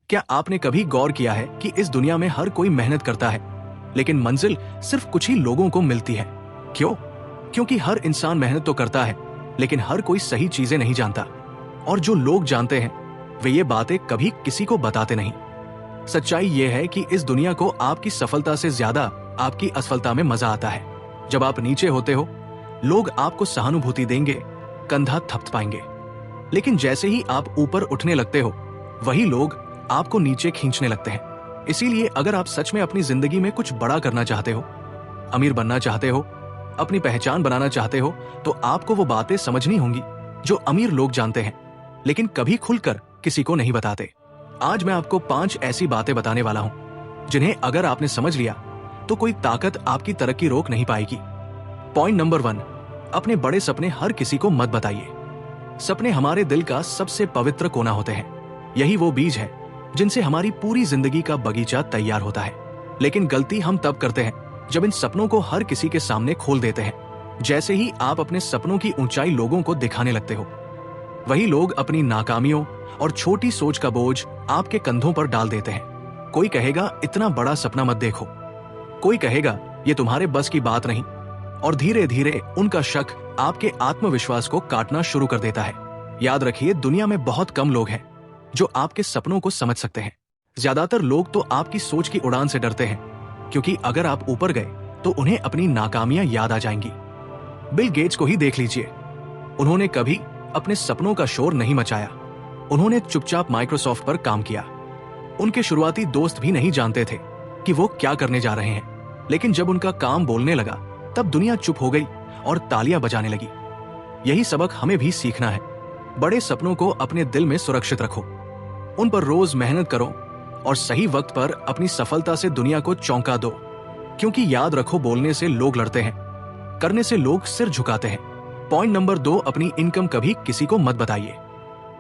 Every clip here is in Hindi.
क्या आपने कभी गौर किया है कि इस दुनिया में हर कोई मेहनत करता है, लेकिन मंजिल सिर्फ कुछ ही लोगों को मिलती है? क्यों? क्योंकि हर इंसान मेहनत तो करता है, लेकिन हर कोई सही चीजें नहीं जानता। और जो लोग जानते हैं वे ये बातें कभी किसी को बताते नहीं। सच्चाई ये है कि इस दुनिया को आपकी सफलता से ज्यादा आपकी असफलता में मजा आता है। जब आप नीचे होते हो, लोग आपको सहानुभूति देंगे, कंधा थपथपाएंगे, लेकिन जैसे ही आप ऊपर उठने लगते हो, वही लोग आपको नीचे खींचने लगते हैं। इसीलिए अगर आप सच में अपनी जिंदगी में कुछ बड़ा करना चाहते हो, अमीर बनना चाहते हो, अपनी पहचान बनाना चाहते हो, तो आपको वो बातें समझनी होंगी जो अमीर लोग जानते हैं, लेकिन कभी खुलकर किसी को नहीं बताते। आज मैं आपको 5 ऐसी बातें बताने वाला हूं जिन्हें अगर आपने समझ लिया तो कोई ताकत आपकी तरक्की रोक नहीं पाएगी। पॉइंट नंबर 1, अपने बड़े सपने हर किसी को मत बताइए। सपने हमारे दिल का सबसे पवित्र कोना होते हैं। यही वो बीज है जिनसे हमारी पूरी जिंदगी का बगीचा तैयार होता है। लेकिन गलती हम तब करते हैं जब इन सपनों को हर किसी के सामने खोल देते हैं। जैसे ही आप अपने सपनों की ऊंचाई लोगों को दिखाने लगते हो, वही लोग अपनी नाकामियों और छोटी सोच का बोझ आपके कंधों पर डाल देते हैं। कोई कहेगा इतना बड़ा सपना मत देखो, कोई कहेगा ये तुम्हारे बस की बात नहीं, और धीरे धीरे उनका शक आपके आत्मविश्वास को काटना शुरू कर देता है। याद रखिए, दुनिया में बहुत कम लोग हैं जो आपके सपनों को समझ सकते हैं। ज्यादातर लोग तो आपकी सोच की उड़ान से डरते हैं, क्योंकि अगर आप ऊपर गए तो उन्हें अपनी नाकामियां याद आ जाएंगी। बिल गेट्स को ही देख लीजिए, उन्होंने कभी अपने सपनों का शोर नहीं मचाया। उन्होंने चुपचाप माइक्रोसॉफ्ट पर काम किया। उनके शुरुआती दोस्त भी नहीं जानते थे कि वो क्या करने जा रहे हैं, लेकिन जब उनका काम बोलने लगा तब दुनिया चुप हो गई और तालियां बजाने लगी। यही सबक हमें भी सीखना है। बड़े सपनों को अपने दिल में सुरक्षित रखो, उन पर रोज मेहनत करो और सही वक्त पर अपनी सफलता से दुनिया को चौंका दो। क्योंकि याद रखो, बोलने से लोग लड़ते हैं, करने से लोग सिर झुकाते हैं। पॉइंट नंबर 2, अपनी इनकम कभी किसी को मत बताइए।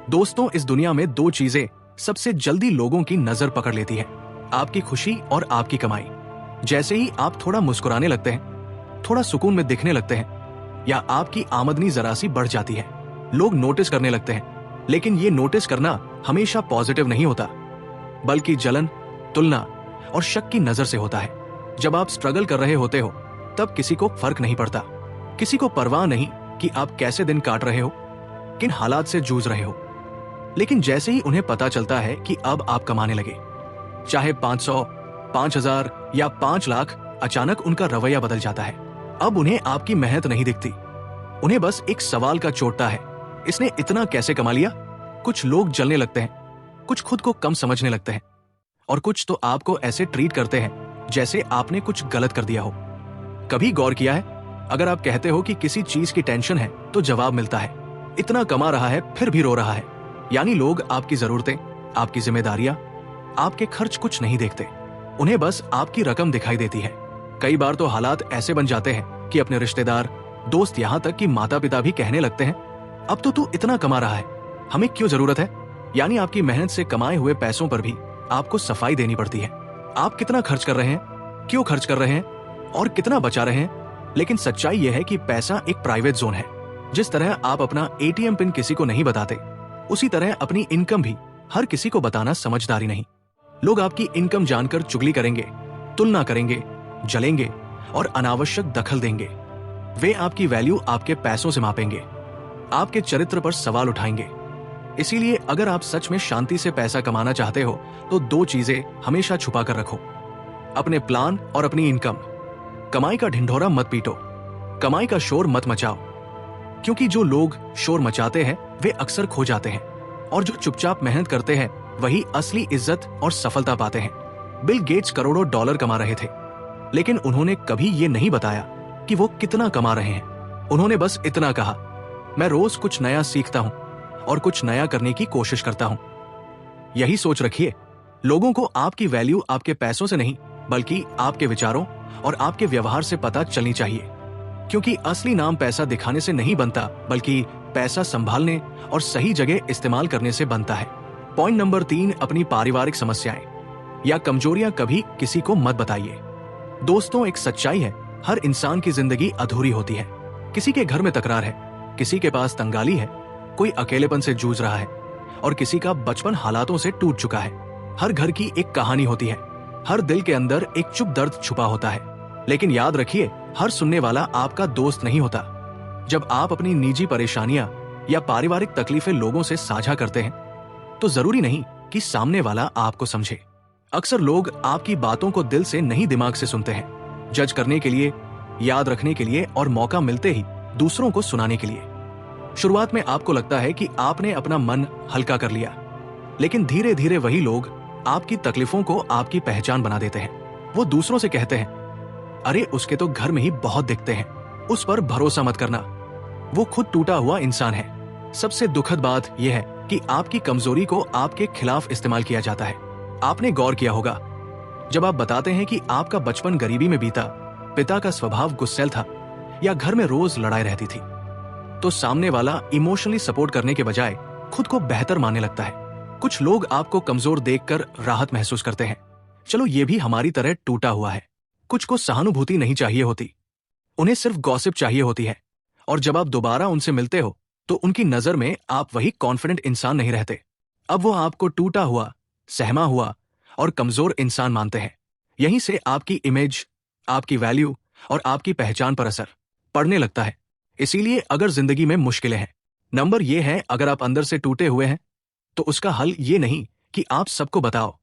दोस्तों, इस दुनिया में 2 चीजें सबसे जल्दी लोगों की नजर पकड़ लेती है, आपकी खुशी और आपकी कमाई। जैसे ही आप थोड़ा मुस्कुराने लगते हैं, थोड़ा सुकून में दिखने लगते हैं, या आपकी आमदनी जरा सी बढ़ जाती है, लोग नोटिस करने लगते हैं। लेकिन ये नोटिस करना हमेशा पॉजिटिव नहीं होता, बल्कि जलन, तुलना और शक की नजर से होता है। जब आप स्ट्रगल कर रहे होते हो तब किसी को फर्क नहीं पड़ता, किसी को परवाह नहीं कि आप कैसे दिन काट रहे हो, किन हालात से जूझ रहे हो। लेकिन जैसे ही उन्हें पता चलता है कि अब आप कमाने लगे, चाहे 500, 5000 या 5 लाख, अचानक उनका रवैया बदल जाता है। अब उन्हें आपकी मेहनत नहीं दिखती, उन्हें बस एक सवाल का चोटता है, इसने इतना कैसे कमा लिया? कुछ लोग जलने लगते हैं, कुछ खुद को कम समझने लगते हैं, और कुछ तो आपको ऐसे ट्रीट करते हैं जैसे आपने कुछ गलत कर दिया हो। कभी गौर किया है, अगर आप कहते हो कि किसी चीज की टेंशन है तो जवाब मिलता है, इतना कमा रहा है फिर भी रो रहा है। यानी लोग आपकी जरूरतें, आपकी जिम्मेदारियां, आपके खर्च कुछ नहीं देखते, उन्हें बस आपकी रकम दिखाई देती है। कई बार तो हालात ऐसे बन जाते हैं कि अपने रिश्तेदार, दोस्त, यहाँ तक कि माता पिता भी कहने लगते हैं, अब तो तू इतना कमा रहा है, हमें क्यों जरूरत है? यानी आपकी मेहनत से कमाए हुए पैसों पर भी आपको सफाई देनी पड़ती है। आप कितना खर्च कर रहे हैं, क्यों खर्च कर रहे हैं और कितना बचा रहे हैं। लेकिन सच्चाई यह है कि पैसा एक प्राइवेट जोन है। जिस तरह आप अपना ATM पिन किसी को नहीं बताते, उसी तरह अपनी इनकम भी हर किसी को बताना समझदारी नहीं। लोग आपकी इनकम जानकर चुगली करेंगे, तुलना करेंगे, जलेंगे और अनावश्यक दखल देंगे। वे आपकी वैल्यू आपके पैसों से मापेंगे, आपके चरित्र पर सवाल उठाएंगे। इसीलिए अगर आप सच में शांति से पैसा कमाना चाहते हो तो 2 चीजें हमेशा छुपा कर रखो, अपने प्लान और अपनी इनकम। कमाई का ढिंढोरा मत पीटो, कमाई का शोर मत मचाओ, क्योंकि जो लोग शोर मचाते हैं वे अक्सर खो जाते हैं, और जो चुपचाप मेहनत करते हैं वही असली इज्जत और सफलता पाते हैं। बिल गेट्स करोड़ों डॉलर कमा रहे थे, लेकिन उन्होंने कभी ये नहीं बताया कि वो कितना कमा रहे हैं। उन्होंने बस इतना कहा, मैं रोज कुछ नया सीखता हूं और कुछ नया करने की कोशिश करता हूं। यही सोच रखिए, लोगों को आपकी वैल्यू आपके पैसों से नहीं, बल्कि आपके विचारों और आपके व्यवहार से पता चलनी चाहिए। क्योंकि असली नाम पैसा दिखाने से नहीं बनता, बल्कि पैसा संभालने और सही जगह इस्तेमाल करने से बनता है। पॉइंट नंबर 3, अपनी पारिवारिक समस्याएं या कमजोरियां कभी किसी को मत बताइए। दोस्तों, एक सच्चाई है, हर इंसान की जिंदगी अधूरी होती है। किसी के घर में तकरार है, किसी के पास तंगाली है, कोई अकेलेपन से जूझ रहा है और किसी का बचपन हालातों से टूट चुका है। हर घर की एक कहानी होती है, हर दिल के अंदर एक चुप दर्द छुपा होता है। लेकिन याद रखिए, हर सुनने वाला आपका दोस्त नहीं होता। जब आप अपनी निजी परेशानियां या पारिवारिक तकलीफें लोगों से साझा करते हैं, तो जरूरी नहीं कि सामने वाला आपको समझे। अक्सर लोग आपकी बातों को दिल से नहीं, दिमाग से सुनते हैं, जज करने के लिए, याद रखने के लिए और मौका मिलते ही दूसरों को सुनाने के लिए। शुरुआत में आपको लगता है कि आपने अपना मन हल्का कर लिया, लेकिन धीरे धीरे वही लोग आपकी तकलीफों को आपकी पहचान बना देते हैं। वो दूसरों से कहते हैं, अरे उसके तो घर में ही बहुत दिखते हैं, उस पर भरोसा मत करना, वो खुद टूटा हुआ इंसान है। सबसे दुखद बात यह है कि आपकी कमजोरी को आपके खिलाफ इस्तेमाल किया जाता है। आपने गौर किया होगा, जब आप बताते हैं कि आपका बचपन गरीबी में बीता, पिता का स्वभाव गुस्सैल था या घर में रोज लड़ाई रहती थी, तो सामने वाला इमोशनली सपोर्ट करने के बजाय खुद को बेहतर मानने लगता है। कुछ लोग आपको कमजोर देखकर राहत महसूस करते हैं, चलो ये भी हमारी तरह टूटा हुआ है। कुछ को सहानुभूति नहीं चाहिए होती, उन्हें सिर्फ गॉसिप चाहिए होती है। और जब आप दोबारा उनसे मिलते हो, तो उनकी नजर में आप वही कॉन्फिडेंट इंसान नहीं रहते। अब वो आपको टूटा हुआ, सहमा हुआ और कमजोर इंसान मानते हैं। यहीं से आपकी इमेज, आपकी वैल्यू और आपकी पहचान पर असर पड़ने लगता है। इसीलिए अगर जिंदगी में मुश्किलें हैं, नंबर ये है, अगर आप अंदर से टूटे हुए हैं, तो उसका हल ये नहीं कि आप सबको बताओ,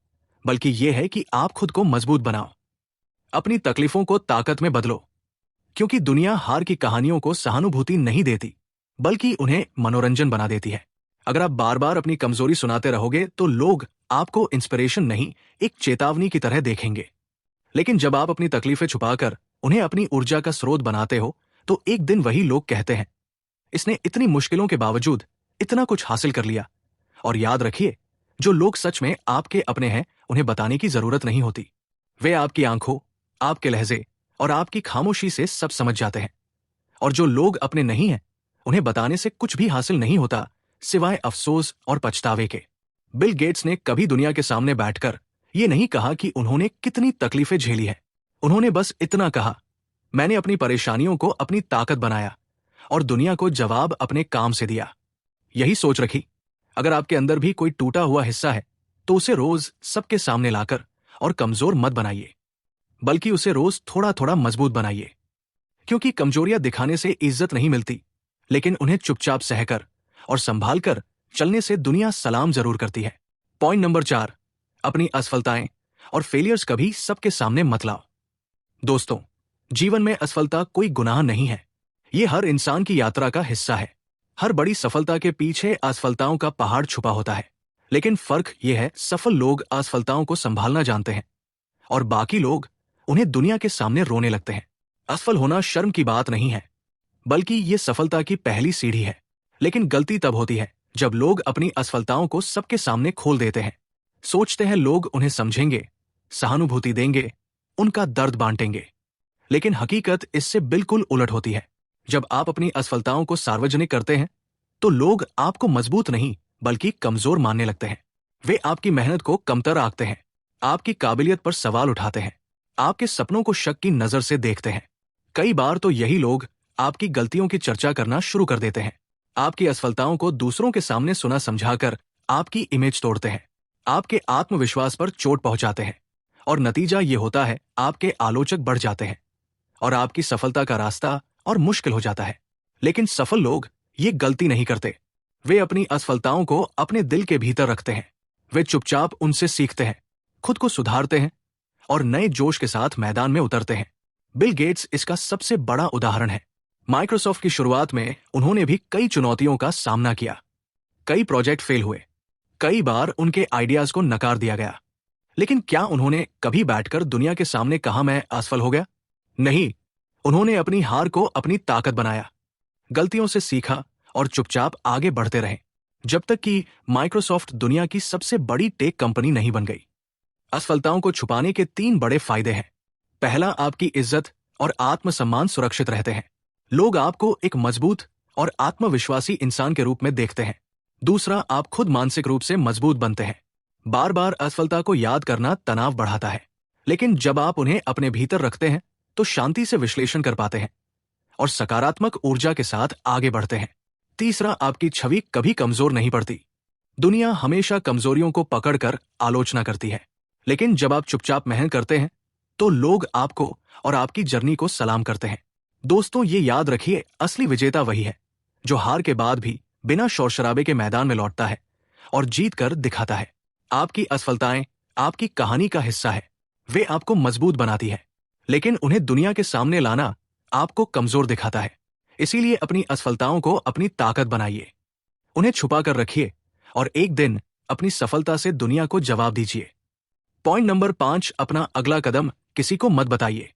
बल्कि ये है कि आप खुद को मजबूत बनाओ। अपनी तकलीफों को ताकत में बदलो, क्योंकि दुनिया हार की कहानियों को सहानुभूति नहीं देती, बल्कि उन्हें मनोरंजन बना देती है। अगर आप बार बार अपनी कमजोरी सुनाते रहोगे, तो लोग आपको इंस्पिरेशन नहीं, एक चेतावनी की तरह देखेंगे। लेकिन जब आप अपनी तकलीफें छुपाकर उन्हें अपनी ऊर्जा का स्रोत बनाते हो, तो एक दिन वही लोग कहते हैं, इसने इतनी मुश्किलों के बावजूद इतना कुछ हासिल कर लिया। और याद रखिए, जो लोग सच में आपके अपने हैं, उन्हें बताने की जरूरत नहीं होती। वे आपकी आंखों, आपके लहजे और आपकी खामोशी से सब समझ जाते हैं। और जो लोग अपने नहीं हैं, उन्हें बताने से कुछ भी हासिल नहीं होता, सिवाय अफसोस और पछतावे के। बिल गेट्स ने कभी दुनिया के सामने बैठकर ये नहीं कहा कि उन्होंने कितनी तकलीफें झेली है। उन्होंने बस इतना कहा, मैंने अपनी परेशानियों को अपनी ताकत बनाया और दुनिया को जवाब अपने काम से दिया। यही सोच रखी। अगर आपके अंदर भी कोई टूटा हुआ हिस्सा है, तो उसे रोज सबके सामने लाकर और कमजोर मत बनाइए, बल्कि उसे रोज थोड़ा थोड़ा मजबूत बनाइए। क्योंकि कमजोरियां दिखाने से इज्जत नहीं मिलती, लेकिन उन्हें चुपचाप सहकर और संभाल कर चलने से दुनिया सलाम जरूर करती है। पॉइंट नंबर 4, अपनी असफलताएं और फेलियर्स कभी सबके सामने मत लाओ। दोस्तों, जीवन में असफलता कोई गुनाह नहीं है, ये हर इंसान की यात्रा का हिस्सा है। हर बड़ी सफलता के पीछे असफलताओं का पहाड़ छुपा होता है। लेकिन फर्क यह है, सफल लोग असफलताओं को संभालना जानते हैं और बाकी लोग उन्हें दुनिया के सामने रोने लगते हैं। असफल होना शर्म की बात नहीं है, बल्कि ये सफलता की पहली सीढ़ी है। लेकिन गलती तब होती है जब लोग अपनी असफलताओं को सबके सामने खोल देते हैं। सोचते हैं लोग उन्हें समझेंगे, सहानुभूति देंगे, उनका दर्द बांटेंगे। लेकिन हकीकत इससे बिल्कुल उलट होती है। जब आप अपनी असफलताओं को सार्वजनिक करते हैं, तो लोग आपको मजबूत नहीं, बल्कि कमजोर मानने लगते हैं। वे आपकी मेहनत को कमतर आंकते हैं, आपकी काबिलियत पर सवाल उठाते हैं, आपके सपनों को शक की नजर से देखते हैं। कई बार तो यही लोग आपकी गलतियों की चर्चा करना शुरू कर देते हैं। आपकी असफलताओं को दूसरों के सामने सुना समझाकर आपकी इमेज तोड़ते हैं, आपके आत्मविश्वास पर चोट पहुंचाते हैं। और नतीजा ये होता है, आपके आलोचक बढ़ जाते हैं और आपकी सफलता का रास्ता और मुश्किल हो जाता है। लेकिन सफल लोग ये गलती नहीं करते। वे अपनी असफलताओं को अपने दिल के भीतर रखते हैं। वे चुपचाप उनसे सीखते हैं, खुद को सुधारते हैं और नए जोश के साथ मैदान में उतरते हैं। बिल गेट्स इसका सबसे बड़ा उदाहरण है। माइक्रोसॉफ्ट की शुरुआत में उन्होंने भी कई चुनौतियों का सामना किया। कई प्रोजेक्ट फेल हुए, कई बार उनके आइडियाज को नकार दिया गया। लेकिन क्या उन्होंने कभी बैठकर दुनिया के सामने कहा, मैं असफल हो गया? नहीं, उन्होंने अपनी हार को अपनी ताकत बनाया, गलतियों से सीखा और चुपचाप आगे बढ़ते रहे, जब तक कि माइक्रोसॉफ्ट दुनिया की सबसे बड़ी टेक कंपनी नहीं बन गई। असफलताओं को छुपाने के 3 बड़े फायदे हैं। पहला, आपकी इज्जत और आत्मसम्मान सुरक्षित रहते हैं। लोग आपको एक मजबूत और आत्मविश्वासी इंसान के रूप में देखते हैं। दूसरा, आप खुद मानसिक रूप से मजबूत बनते हैं। बार बार असफलता को याद करना तनाव बढ़ाता है, लेकिन जब आप उन्हें अपने भीतर रखते हैं, तो शांति से विश्लेषण कर पाते हैं और सकारात्मक ऊर्जा के साथ आगे बढ़ते हैं। तीसरा, आपकी छवि कभी कमजोर नहीं पड़ती, दुनिया हमेशा कमजोरियों को पकड़कर आलोचना करती है, लेकिन जब आप चुपचाप मेहनत करते हैं तो लोग आपको और आपकी जर्नी को सलाम करते हैं। दोस्तों, ये याद रखिए, असली विजेता वही है जो हार के बाद भी बिना शोर शराबे के मैदान में लौटता है और जीत कर दिखाता है। आपकी असफलताएं आपकी कहानी का हिस्सा है। वे आपको मजबूत बनाती है, लेकिन उन्हें दुनिया के सामने लाना आपको कमजोर दिखाता है। इसीलिए अपनी असफलताओं को अपनी ताकत बनाइए, उन्हें छुपा कर रखिए और एक दिन अपनी सफलता से दुनिया को जवाब दीजिए। पॉइंट नंबर 5, अपना अगला कदम किसी को मत बताइए।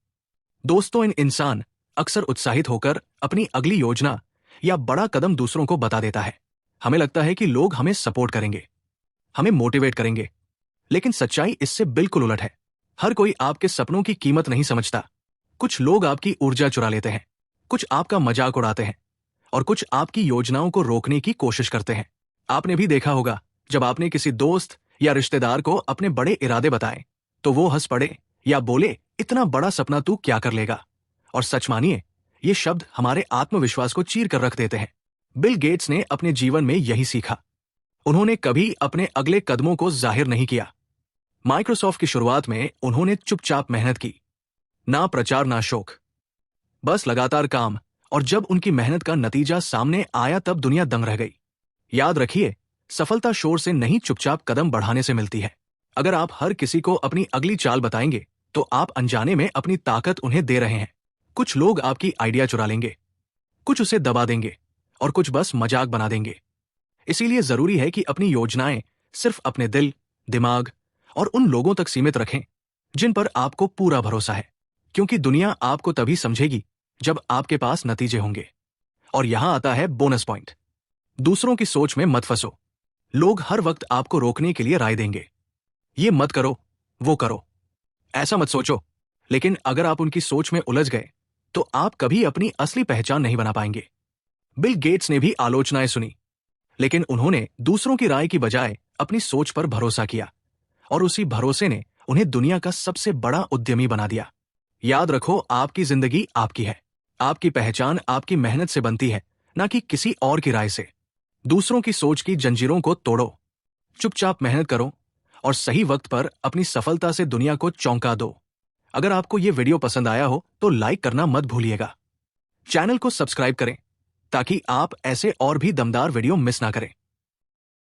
दोस्तों, इंसान अक्सर उत्साहित होकर अपनी अगली योजना या बड़ा कदम दूसरों को बता देता है। हमें लगता है कि लोग हमें सपोर्ट करेंगे, हमें मोटिवेट करेंगे, लेकिन सच्चाई इससे बिल्कुल उलट है। हर कोई आपके सपनों की कीमत नहीं समझता। कुछ लोग आपकी ऊर्जा चुरा लेते हैं, कुछ आपका मजाक उड़ाते हैं और कुछ आपकी योजनाओं को रोकने की कोशिश करते हैं। आपने भी देखा होगा, जब आपने किसी दोस्त या रिश्तेदार को अपने बड़े इरादे बताए तो वो हंस पड़े या बोले, इतना बड़ा सपना तू क्या कर लेगा। और सच मानिए, ये शब्द हमारे आत्मविश्वास को चीर कर रख देते हैं। बिल गेट्स ने अपने जीवन में यही सीखा। उन्होंने कभी अपने अगले कदमों को जाहिर नहीं किया। माइक्रोसॉफ्ट की शुरुआत में उन्होंने चुपचाप मेहनत की, ना प्रचार ना शोक, बस लगातार काम। और जब उनकी मेहनत का नतीजा सामने आया तब दुनिया दंग रह गई। याद रखिए, सफलता शोर से नहीं, चुपचाप कदम बढ़ाने से मिलती है। अगर आप हर किसी को अपनी अगली चाल बताएंगे तो आप अनजाने में अपनी ताकत उन्हें दे रहे हैं। कुछ लोग आपकी आइडिया चुरा लेंगे, कुछ उसे दबा देंगे और कुछ बस मजाक बना देंगे। इसीलिए जरूरी है कि अपनी योजनाएं सिर्फ अपने दिल, दिमाग और उन लोगों तक सीमित रखें जिन पर आपको पूरा भरोसा है, क्योंकि दुनिया आपको तभी समझेगी जब आपके पास नतीजे होंगे। और यहां आता है बोनस पॉइंट। दूसरों की सोच में मत फंसो। लोग हर वक्त आपको रोकने के लिए राय देंगे, ये मत करो, वो करो, ऐसा मत सोचो। लेकिन अगर आप उनकी सोच में उलझ गए तो आप कभी अपनी असली पहचान नहीं बना पाएंगे। बिल गेट्स ने भी आलोचनाएं सुनी, लेकिन उन्होंने दूसरों की राय की बजाय अपनी सोच पर भरोसा किया और उसी भरोसे ने उन्हें दुनिया का सबसे बड़ा उद्यमी बना दिया। याद रखो, आपकी जिंदगी आपकी है। आपकी पहचान आपकी मेहनत से बनती है, ना कि किसी और की राय से। दूसरों की सोच की जंजीरों को तोड़ो, चुपचाप मेहनत करो और सही वक्त पर अपनी सफलता से दुनिया को चौंका दो। अगर आपको ये वीडियो पसंद आया हो तो लाइक करना मत भूलिएगा। चैनल को सब्सक्राइब करें ताकि आप ऐसे और भी दमदार वीडियो मिस ना करें।